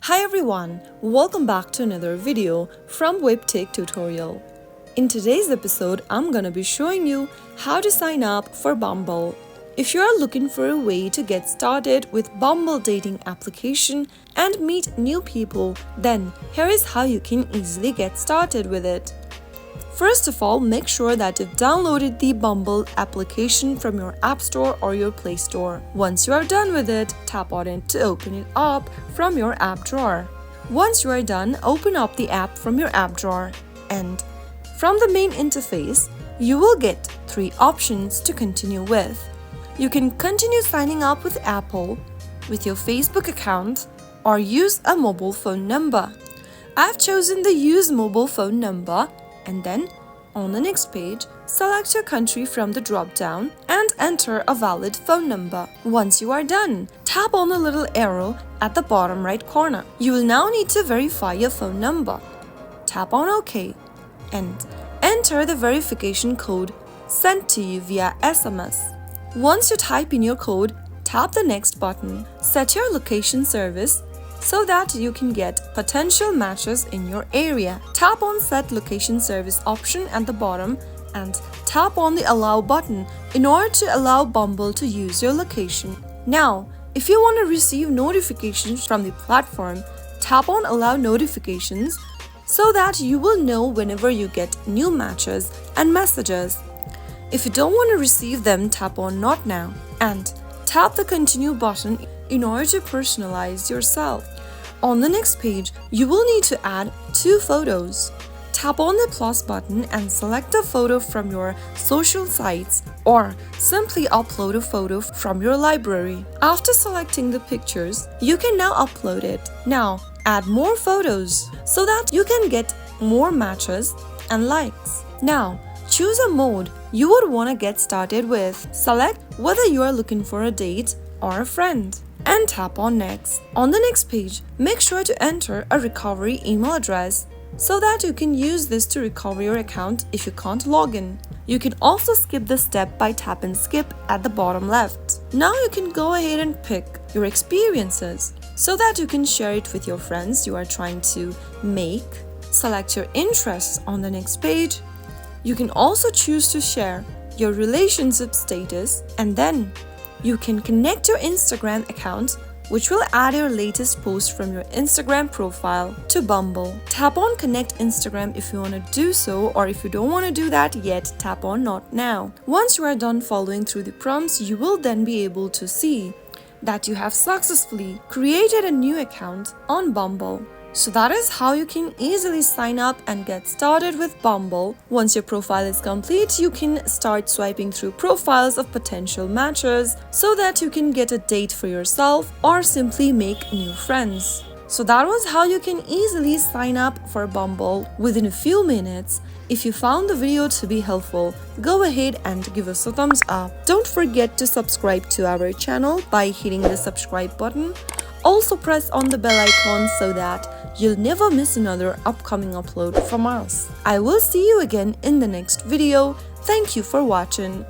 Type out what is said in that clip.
Hi everyone, welcome back to another video from Webtech Tutorial. In today's episode, I'm gonna be showing you how to sign up for Bumble. If you're looking for a way to get started with Bumble dating application and meet new people, then here is how you can easily get started with it. First of all, make sure that you've downloaded the Bumble application from your App Store or your Play Store. Once you are done with it, tap on it to open it up from your app drawer. Once you are done, open up the app from your app drawer. And from the main interface, you will get 3 options to continue with. You can continue signing up with Apple, with your Facebook account, or use a mobile phone number. I've chosen the use mobile phone number. And then, on the next page, select your country from the drop-down and enter a valid phone number. Once you are done, tap on the little arrow at the bottom right corner. You will now need to verify your phone number. Tap on OK and enter the verification code sent to you via SMS. Once you type in your code, tap the next button. Set your location service so that you can get potential matches in your area. Tap on Set Location Service option at the bottom and tap on the Allow button in order to allow Bumble to use your location. Now, if you want to receive notifications from the platform, tap on Allow Notifications so that you will know whenever you get new matches and messages. If you don't want to receive them, tap on Not Now and tap the Continue button in order to personalize yourself. On the next page, you will need to add 2 photos. Tap on the plus button and select a photo from your social sites or simply upload a photo from your library. After selecting the pictures, you can now upload it. Now, add more photos so that you can get more matches and likes. Now, choose a mode you would want to get started with. Select whether you are looking for a date or a friend and tap on Next. On the next page, make sure to enter a recovery email address so that you can use this to recover your account if you can't log in. You can also skip this step by tapping Skip at the bottom left. Now you can go ahead and pick your experiences so that you can share it with your friends you are trying to make. Select your interests on the next page. You can also choose to share your relationship status, and then you can connect your Instagram account, which will add your latest post from your Instagram profile to Bumble. Tap on Connect Instagram if you want to do so, or if you don't want to do that yet, tap on Not Now. Once you are done following through the prompts, you will then be able to see that you have successfully created a new account on Bumble. So that is how you can easily sign up and get started with Bumble. Once your profile is complete, you can start swiping through profiles of potential matches so that you can get a date for yourself or simply make new friends. So that was how you can easily sign up for Bumble within a few minutes. If you found the video to be helpful, go ahead and give us a thumbs up. Don't forget to subscribe to our channel by hitting the subscribe button. Also press on the bell icon so that you'll never miss another upcoming upload from us. I will see you again in the next video. Thank you for watching.